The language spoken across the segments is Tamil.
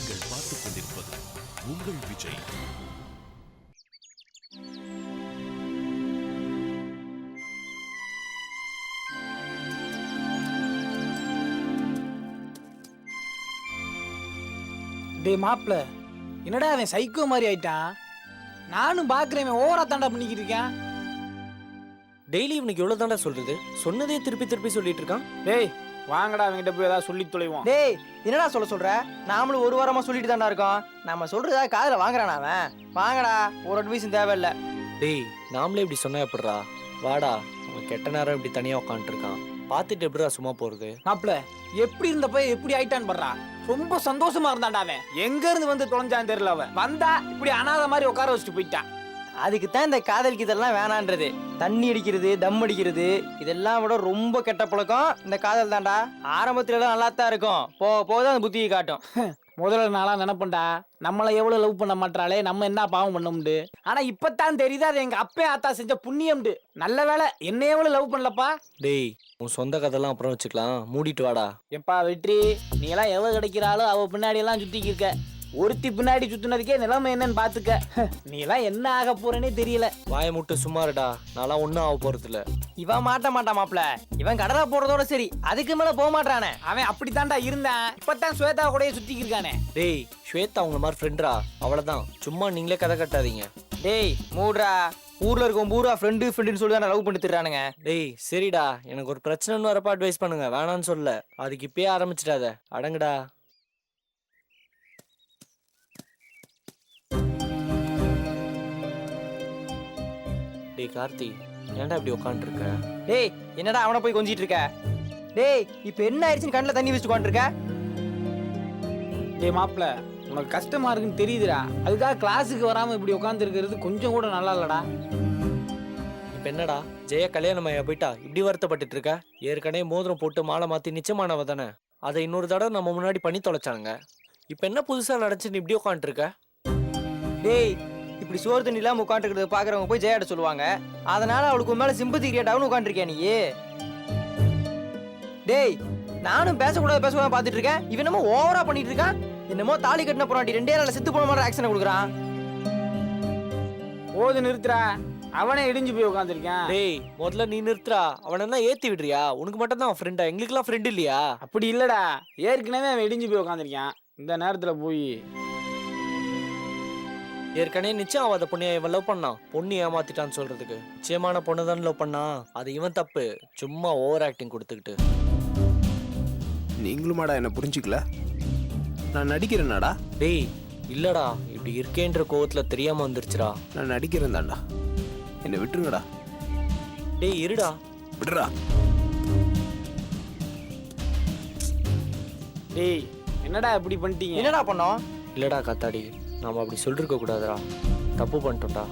நீங்கள் பார்த்துக் கொண்டிருப்பது உங்கள் விஜய். டே மாப்ள, என்னடா அவன் சைக்கோ மாதிரி ஆயிட்டான். நானும் பாக்குறேன் ஓவரா தாண்டா பண்ணிக்கிட்டு இருக்கேன். டெய்லி இவனுக்கு எவ்வளவு தாண்டா சொல்றது? சொன்னதே திருப்பி திருப்பி சொல்லிட்டு இருக்கான். டேய் வாங்கடா, அவன்கிட்ட போய் ஏதாவது சொல்லி தொலைவோம். டேய் என்னடா சொல்ற? நாமளும் ஒரு வாரமா சொல்லிட்டு தாண்டா இருக்கோம். நம்ம சொல்றதா காதுல வாங்குறானா அவன்? வாங்கடா, ஒரு அட்வைஸும் தேவையில்ல. டேய் நாமளே இப்படி சொன்னா எப்படிடா? வாடா, அவன் கெட்ட நேரம் இப்படி தனியா உட்காந்துட்டு இருக்கான். பார்த்துட்டு எப்படிடா சும்மா போறது? மாப்ள, எப்படி இருந்த போய் எப்படி ஆயிட்டான்னு படுறா. ரொம்ப சந்தோஷமா இருந்தான்டா அவன். எங்க இருந்து வந்து தொலைஞ்சான்னு தெரியல. அவன் வந்தா இப்படி அனாத மாதிரி உட்கார வச்சுட்டு போயிட்டான். அதுக்கு தான் இந்த காதலுக்கு இதெல்லாம் வேணான்றது. தண்ணி அடிக்கிறது, தம் அடிக்கிறது, இதெல்லாம் விட ரொம்ப கெட்ட பழக்கம் இந்த காதல் தான்டா. ஆரம்பத்துல எல்லாம் நல்லா தான் இருக்கும், போதான் அந்த புத்தியை காட்டும். முதல்ல நாளா நினைப்பண்டா, நம்மள எவ்வளவு லவ் பண்ண மாட்டாளே, நம்ம என்ன பாவம் பண்ணோம்ண்டு. ஆனா இப்பதான் தெரியுது அது எங்க அப்பே ஆத்தா செஞ்ச புண்ணியம்ண்டு. நல்ல வேலை என்ன எவ்வளவு லவ் பண்ணலப்பா. டேய் உன் சொந்த கதைலாம் அப்புறம் வச்சுக்கலாம், மூடிட்டு வாடா. எப்பா வெற்றி, நீ எல்லாம் எவ கிடைக்கிறாளோ அவ பின்னாடி எல்லாம் சுத்திக்கி இருக்க. ஒருத்தி பின்னாடி சுத்தினதுக்கே நிலைமை என்னன்னு பாத்துக்க. நீ எல்லாம் என்ன ஆக போறேன்னே தெரியல. வாயை முட்டு சும்மாருடா, நான்லாம் ஒன்னும் ஆக போறது இல்ல. இவன் மாட்டான் மாப்ள. இவன் கடலா போறதோட சரி, அதுக்கு மேல போக மாட்டானே. அவன் அப்படித்தான்டா இருந்தான். இப்பதான் ஸ்வேதா கூடயே சுத்திக்கி இருக்கானே. டேய் ஸ்வேதா உங்க மாதிரி ஃப்ரெண்டா? அவ்வளவுதான், சும்மா நீங்களே கதை கட்டாதீங்க. டேய் மூடுறா, ஊர்ல இருக்கவன் பூரா ஃப்ரெண்டுன்னு சொல்லி தான் லவ் பண்ணி திட்டுறானுங்க. டேய் சரிடா, எனக்கு ஒரு பிரச்சனைன்னு வரப்ப அட்வைஸ் பண்ணுங்க, வேணான்னு சொல்ல. அதுக்கு இப்பயே ஆரம்பிச்சிடாத, அடங்குடா. டேய் கார்த்தி, ஏன்டா இப்படி உட்காந்துருக்க? டேய் என்னடா அவனை போய் கொஞ்சிட்டு இருக்க? டேய் இப்ப என்ன ஆயிடுச்சுன்னு கண்ணுல தண்ணி வச்சுட்டு உட்காந்துருக்க? டேய் மாப்ள, உனக்கு கஷ்டமா இருக்குன்னு தெரியுதுடா. அதுக்காக கிளாஸுக்கு வராம இப்படி உட்கார்ந்து இருக்கிறது கொஞ்சம் கூட நல்லா இல்லடா. இப்ப என்னடா ஜெய கல்யாணம் போயிட்டா இப்படி வருத்தப்பட்டு இருக்க? ஏற்கனவே மோதிரம் போட்டு மாலை மாத்தி நிச்சயமானவ தானே, அதை இன்னொரு தடவை நம்ம முன்னாடி பண்ணி தொலைச்சானுங்க. இப்ப என்ன புதுசா நடந்துச்சு நீ இப்படி உட்காந்துட்டு இருக்க? டேய் இப்படி சோறு தண்ணி இல்லாம உட்காந்துருக்கிறது பாக்குறவங்க போய் ஜெயாட்ட சொல்லுவாங்க. அதனால அவளுக்கு மேல சிம்பத்தி கிரியேட் ஆகுன்னு உட்காந்துருக்கியா நீ? டேய் நானும் பேசக்கூடாது பாத்துட்டு இருக்கேன், இவன் என்னமோ ஓவரா பண்ணிட்டு இருக்கான். என்னமோ தாலி கட்டின போராட்டி 2 நாள்ல செத்து போன மாதிரி ஆக்ஷன் கொடுக்குறான். போது நிறுத்துறா, அவனே இடிஞ்சு போய் உட்காந்துருக்கான். டேய் முதல்ல நீ நிறுத்துறா, அவனை என்ன ஏத்தி விடுறியா? உனக்கு மட்டும் தான் ஃப்ரெண்டா, எங்களுக்கு எல்லாம் ஃப்ரெண்ட் இல்லையா? அப்படி இல்லடா, ஏற்கனவே அவன் இடிஞ்சு போய் உட்காந்துருக்கான். இந்த நேரத்துல போய் ஏற்கனவே நிச்சயம் ஆகாத பொண்ணியா இவன் லவ் பண்ணான், பொண்ணு ஏமாத்திட்டான்னு சொல்றதுக்கு. நிச்சயமான பொண்ணு தான் லவ் பண்ணா, அது இவன் தப்பு. சும்மா ஓவர் ஆக்டிங் கொடுத்துக்கிட்டு. நீங்களுமாடா என்ன புரிஞ்சுக்கல? நான் நடிக்கிறேனாடா? டேய் இல்லடா, இப்படி இருக்கேன்ற கோவத்துல தெரியாம வந்துருச்சுடா. நான் நடிக்கிறேன் தான்டா, என்னை விட்டுருங்கடா. டேய் இருடா. விடுறா. டேய் என்னடா இப்படி பண்ணிட்டீங்க? என்னடா பண்ணோம்? இல்லடா காத்தாடி, நாம அப்படி சொல்லிருக்க கூடாதுடா, தப்பு பண்ணிட்டோம்டா.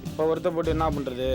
இப்ப வருத்தப்பட்டு என்ன பண்றது?